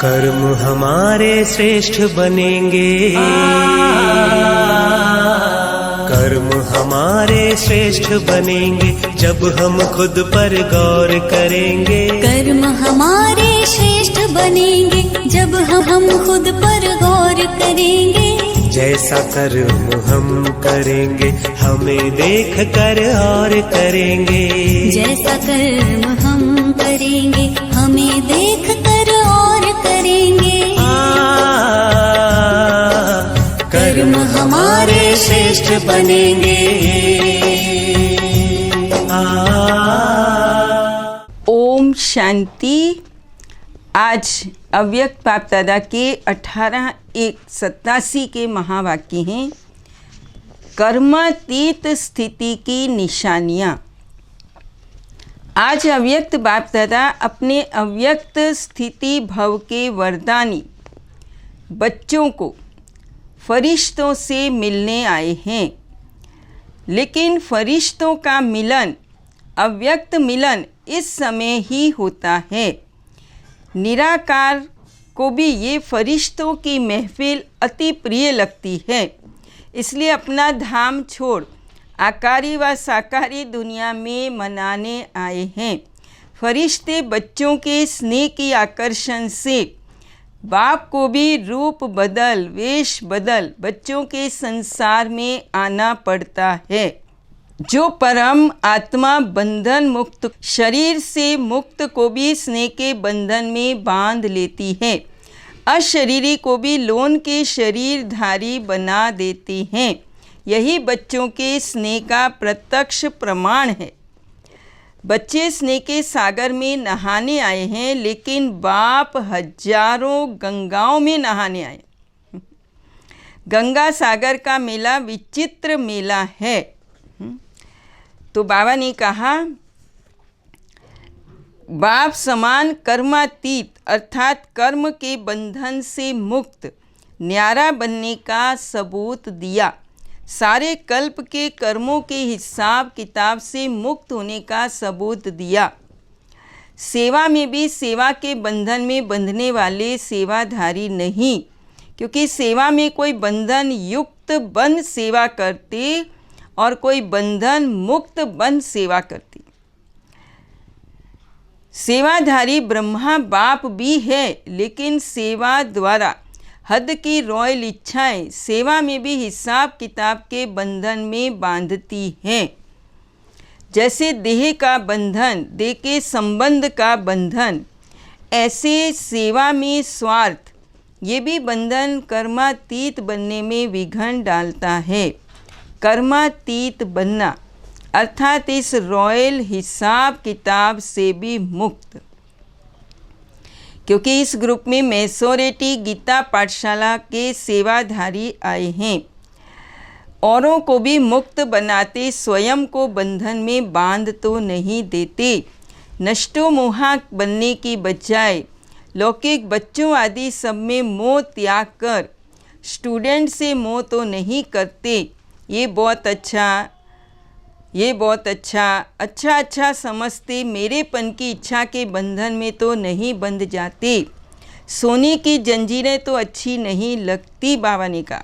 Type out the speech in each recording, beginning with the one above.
कर्म हमारे श्रेष्ठ बनेंगे, कर्म हमारे श्रेष्ठ बनेंगे जब हम खुद पर गौर करेंगे। कर्म हमारे श्रेष्ठ बनेंगे जब हम खुद पर गौर करेंगे। जैसा कर्म हम करेंगे हमें देख कर और करेंगे। जैसा कर्म हम करेंगे हमें देख कर और करेंगे। कर्म हमारे श्रेष्ठ बनेंगे। ओम शांति। आज अव्यक्त बाप दादा के 18-1-87 के महावाक्य हैं। कर्मातीत स्थिति की निशानियाँ। आज अव्यक्त बाप दादा अपने अव्यक्त स्थिति भव के वरदानी बच्चों को फरिश्तों से मिलने आए हैं। लेकिन फरिश्तों का मिलन, अव्यक्त मिलन इस समय ही होता है। निराकार को भी ये फरिश्तों की महफिल अति प्रिय लगती है, इसलिए अपना धाम छोड़ आकारी व साकारी दुनिया में मनाने आए हैं। फरिश्ते बच्चों के स्नेह की आकर्षण से बाप को भी रूप बदल, वेश बदल बच्चों के संसार में आना पड़ता है। जो परम आत्मा बंधन मुक्त शरीर से मुक्त को भी स्नेह के बंधन में बांध लेती है, अशरीरी को भी लोन के शरीरधारी बना देती हैं। यही बच्चों के स्नेह का प्रत्यक्ष प्रमाण है। बच्चे स्नेह के सागर में नहाने आए हैं, लेकिन बाप हजारों गंगाओं में नहाने आए। गंगा सागर का मेला विचित्र मेला है। तो बाबा ने कहा, बाप समान कर्मातीत अर्थात कर्म के बंधन से मुक्त न्यारा बनने का सबूत दिया। सारे कल्प के कर्मों के हिसाब किताब से मुक्त होने का सबूत दिया। सेवा में भी सेवा के बंधन में बंधने वाले सेवाधारी नहीं, क्योंकि सेवा में कोई बंधन युक्त बंध सेवा करते और कोई बंधन मुक्त बंध सेवा करती। सेवाधारी ब्रह्मा बाप भी है, लेकिन सेवा द्वारा हद की रॉयल इच्छाएं सेवा में भी हिसाब किताब के बंधन में बांधती हैं। जैसे देह का बंधन, देह के संबंध का बंधन, ऐसे सेवा में स्वार्थ ये भी बंधन कर्मातीत बनने में विघ्न डालता है। कर्मातीत बनना अर्थात इस रॉयल हिसाब किताब से भी मुक्त। क्योंकि इस ग्रुप में मैसोरेटी गीता पाठशाला के सेवाधारी आए हैं। औरों को भी मुक्त बनाते, स्वयं को बंधन में बांध तो नहीं देते। नष्टो मोहा बनने की बजाय लौकिक बच्चों आदि सब में मोह त्याग कर स्टूडेंट से मोह तो नहीं करते। ये बहुत अच्छा, ये बहुत अच्छा समझते, मेरेपन की इच्छा के बंधन में तो नहीं बंध जाते। सोने की जंजीरें तो अच्छी नहीं लगती। बाबा ने कहा,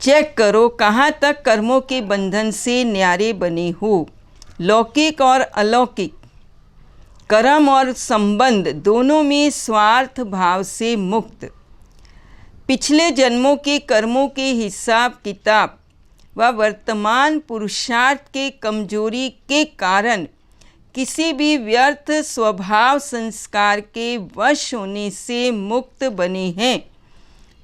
चेक करो कहाँ तक कर्मों के बंधन से न्यारे बने हो। लौकिक और अलौकिक कर्म और संबंध दोनों में स्वार्थ भाव से मुक्त। पिछले जन्मों के कर्मों के हिसाब किताब व वर्तमान पुरुषार्थ के कमजोरी के कारण किसी भी व्यर्थ स्वभाव संस्कार के वश होने से मुक्त बने हैं।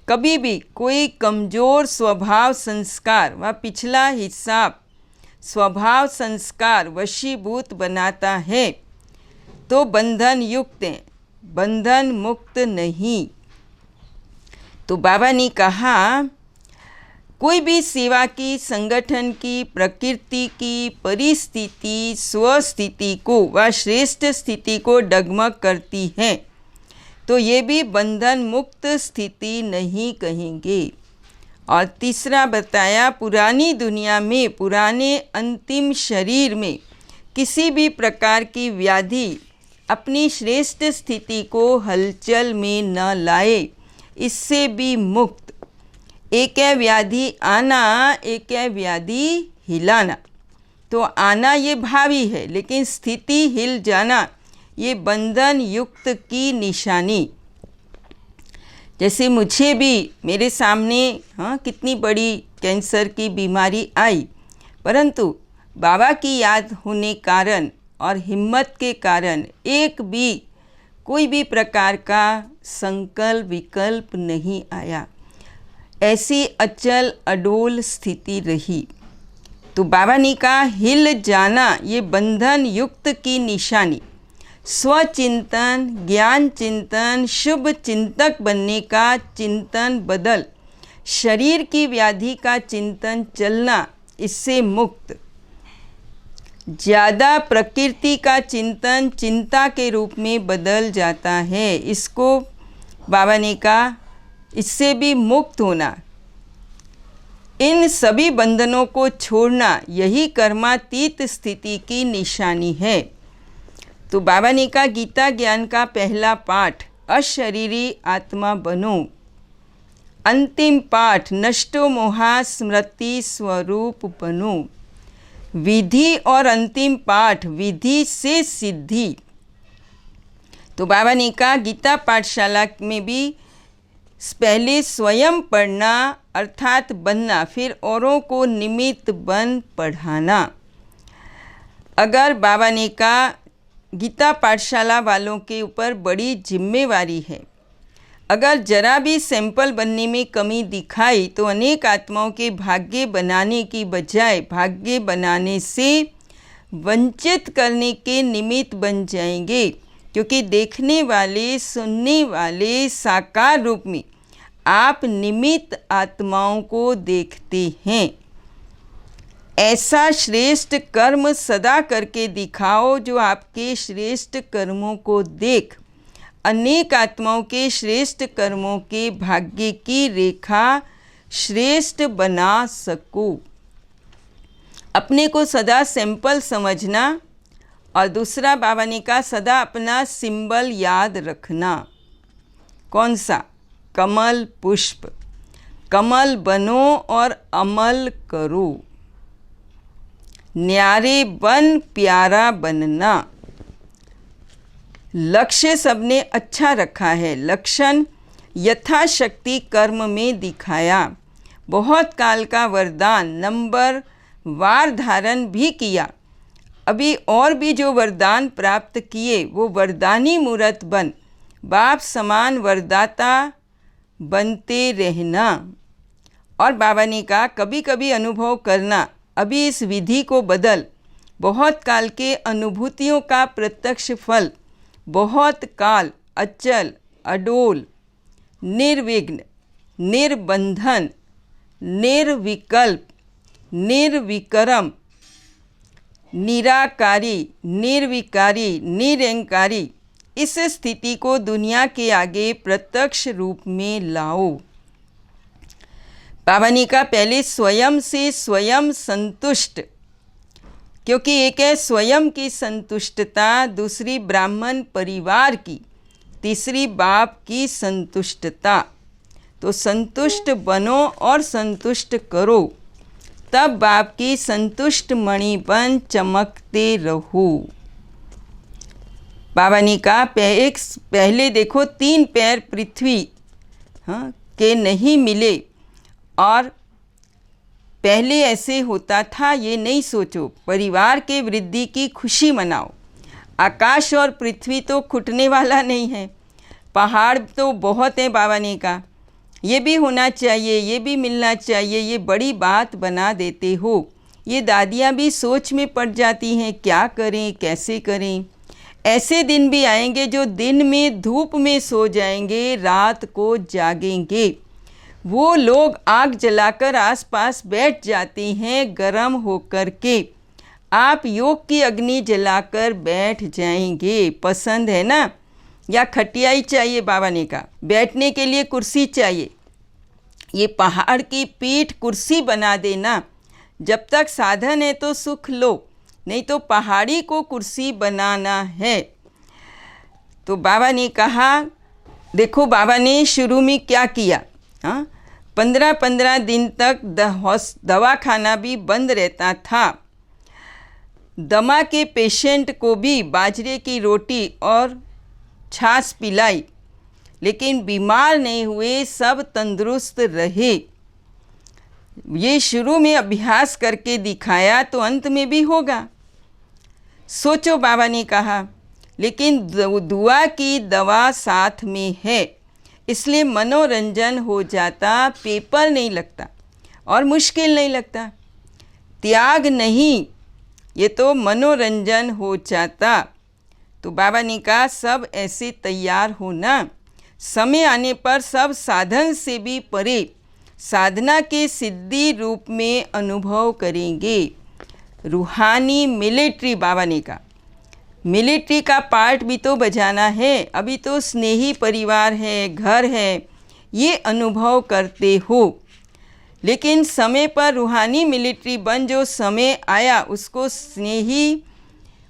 कभी भी कोई कमजोर स्वभाव संस्कार व पिछला हिसाब स्वभाव संस्कार वशीभूत बनाता है तो बंधन युक्त है, बंधन मुक्त नहीं। तो बाबा ने कहा, कोई भी सेवा की, संगठन की, प्रकृति की परिस्थिति स्वस्थिति को व श्रेष्ठ स्थिति को डगमग करती है तो ये भी बंधन मुक्त स्थिति नहीं कहेंगे। और तीसरा बताया, पुरानी दुनिया में, पुराने अंतिम शरीर में किसी भी प्रकार की व्याधि अपनी श्रेष्ठ स्थिति को हलचल में न लाए, इससे भी मुक्त। एक है व्याधि आना, एक है व्याधि हिलाना। तो आना ये भावी है, लेकिन स्थिति हिल जाना ये बंधन युक्त की निशानी। जैसे मुझे भी मेरे सामने कितनी बड़ी कैंसर की बीमारी आई, परंतु बाबा की याद होने कारण और हिम्मत के कारण एक भी कोई भी प्रकार का संकल्प विकल्प नहीं आया, ऐसी अचल अडोल स्थिति रही। तो बाबा ने कहा हिल जाना ये बंधन युक्त की निशानी। स्वचिंतन, ज्ञान चिंतन, शुभ चिंतक बनने का चिंतन बदल, शरीर की व्याधि का चिंतन चलना, इससे मुक्त। ज़्यादा प्रकृति का चिंतन चिंता के रूप में बदल जाता है, इसको बाबा ने कहा इससे भी मुक्त होना। इन सभी बंधनों को छोड़ना यही कर्मातीत स्थिति की निशानी है। तो बाबा ने कहा गीता ज्ञान का पहला पाठ अशरीरी आत्मा बनो, अंतिम पाठ नष्टो मोहा स्मृति स्वरूप बनो, विधि और अंतिम पाठ विधि से सिद्धि। तो बाबा ने कहा गीता पाठशाला में भी पहले स्वयं पढ़ना अर्थात बनना, फिर औरों को निमित्त बन पढ़ाना। अगर बाबा ने कहा गीता पाठशाला वालों के ऊपर बड़ी जिम्मेवारी है, अगर जरा भी सैंपल बनने में कमी दिखाई तो अनेक आत्माओं के भाग्य बनाने की बजाय भाग्य बनाने से वंचित करने के निमित्त बन जाएंगे, क्योंकि देखने वाले सुनने वाले साकार रूप में आप निमित्त आत्माओं को देखते हैं। ऐसा श्रेष्ठ कर्म सदा करके दिखाओ जो आपके श्रेष्ठ कर्मों को देख अनेक आत्माओं के श्रेष्ठ कर्मों के भाग्य की रेखा श्रेष्ठ बना सको। अपने को सदा सैंपल समझना और दूसरा बाबा ने कहा सदा अपना सिंबल याद रखना। कौन सा? कमल पुष्प। कमल बनो और अमल करो, न्यारे बन प्यारा बनना। लक्ष्य सबने अच्छा रखा है, लक्षण यथाशक्ति कर्म में दिखाया। बहुत काल का वरदान नंबर वार धारण भी किया। अभी और भी जो वरदान प्राप्त किए वो वरदानी मूर्त बन बाप समान वरदाता बनते रहना। और बाबा ने कहा कभी कभी अनुभव करना, अभी इस विधि को बदल। बहुत काल के अनुभूतियों का प्रत्यक्ष फल बहुत काल अचल अडोल निर्विघ्न निर्बंधन निर्विकल्प निर्विक्रम निराकारी निर्विकारी निरंकारी, इस स्थिति को दुनिया के आगे प्रत्यक्ष रूप में लाओ। बाबा ने कहा पहले स्वयं से स्वयं संतुष्ट, क्योंकि एक है स्वयं की संतुष्टता, दूसरी ब्राह्मण परिवार की, तीसरी बाप की संतुष्टता। तो संतुष्ट बनो और संतुष्ट करो, तब बाप की संतुष्ट मणि बन चमकते रहो। बाबा ने कहा पहले देखो 3 पैर पृथ्वी के नहीं मिले, और पहले ऐसे होता था ये नहीं सोचो। परिवार के वृद्धि की खुशी मनाओ। आकाश और पृथ्वी तो खुटने वाला नहीं है, पहाड़ तो बहुत है। बाबा ने कहा ये भी होना चाहिए, ये भी मिलना चाहिए, ये बड़ी बात बना देते हो। ये दादियाँ भी सोच में पड़ जाती हैं, क्या करें कैसे करें। ऐसे दिन भी आएंगे जो दिन में धूप में सो जाएंगे, रात को जागेंगे। वो लोग आग जलाकर आसपास बैठ जाते हैं गरम होकर के, आप योग की अग्नि जलाकर बैठ जाएंगे। पसंद है ना? या खटिया ही चाहिए? बाबा ने कहा बैठने के लिए कुर्सी चाहिए। ये पहाड़ की पीठ कुर्सी बना देना। जब तक साधन है तो सुख लो, नहीं तो पहाड़ी को कुर्सी बनाना है। तो बाबा ने कहा, देखो बाबा ने शुरू में क्या किया। 15-15 दिन तक दवाखाना भी बंद रहता था। दमा के पेशेंट को भी बाजरे की रोटी और छाछ पिलाई, लेकिन बीमार नहीं हुए, सब तंदुरुस्त रहे। ये शुरू में अभ्यास करके दिखाया तो अंत में भी होगा। सोचो, बाबा ने कहा, लेकिन दुआ की दवा साथ में है, इसलिए मनोरंजन हो जाता, पेपर नहीं लगता और मुश्किल नहीं लगता। त्याग नहीं, ये तो मनोरंजन हो जाता। तो बाबा ने कहा, सब ऐसे तैयार होना, समय आने पर सब साधन से भी परे साधना के सिद्धि रूप में अनुभव करेंगे। रूहानी मिलिट्री, बाबा ने कहा, मिलिट्री का पार्ट भी तो बजाना है। अभी तो स्नेही परिवार है, घर है, ये अनुभव करते हो, लेकिन समय पर रूहानी मिलिट्री बन जो समय आया उसको स्नेही,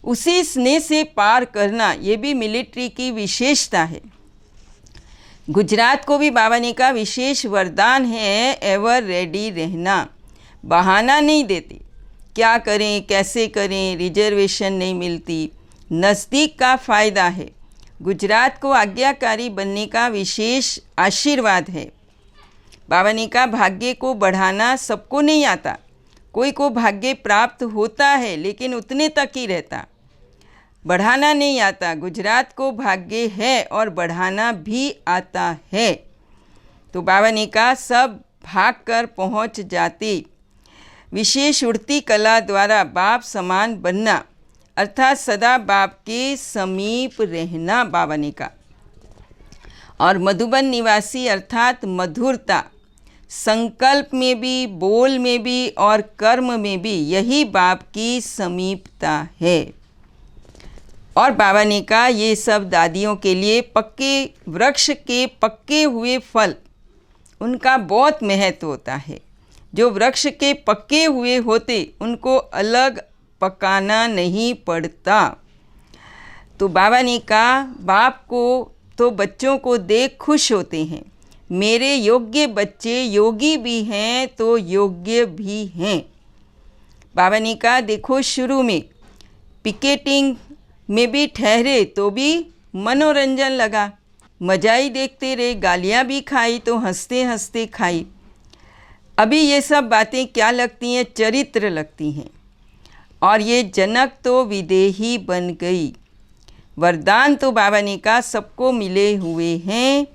उसी स्नेह से पार करना, ये भी मिलिट्री की विशेषता है। गुजरात को भी बाबा ने कहा विशेष वरदान है, एवर रेडी रहना, बहाना नहीं देते, क्या करें कैसे करें, रिजर्वेशन नहीं मिलती, नज़दीक का फ़ायदा है। गुजरात को आज्ञाकारी बनने का विशेष आशीर्वाद है। बाबा ने कहा भाग्य को बढ़ाना सबको नहीं आता, कोई को भाग्य प्राप्त होता है लेकिन उतने तक ही रहता, बढ़ाना नहीं आता। गुजरात को भाग्य है और बढ़ाना भी आता है। तो बाबा ने कहा सब भाग कर पहुँच जाते। विशेष उड़ती कला द्वारा बाप समान बनना, अर्थात सदा बाप के समीप रहना, बाबा ने कहा। और मधुबन निवासी अर्थात मधुरता, संकल्प में भी, बोल में भी और कर्म में भी, यही बाप की समीपता है। और बाबा ने कहा ये सब दादियों के लिए पक्के वृक्ष के पक्के हुए फल, उनका बहुत महत्व होता है। जो वृक्ष के पक्के हुए होते उनको अलग पकाना नहीं पड़ता। तो बाबा ने कहा बाप को तो बच्चों को देख खुश होते हैं, मेरे योग्य बच्चे योगी भी हैं तो योग्य भी हैं। बाबा ने कहा देखो शुरू में पिकेटिंग में भी ठहरे तो भी मनोरंजन लगा, मजा ही देखते रहे, गालियाँ भी खाई तो हंसते हंसते खाई। अभी ये सब बातें क्या लगती हैं, चरित्र लगती हैं। और ये जनक तो विदेही बन गई। वरदान तो बाबा ने कहा सबको मिले हुए हैं,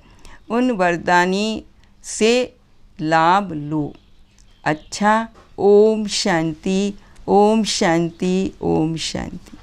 उन वरदानी से लाभ लो। अच्छा, ओम शांति, ओम शांति, ओम शांति।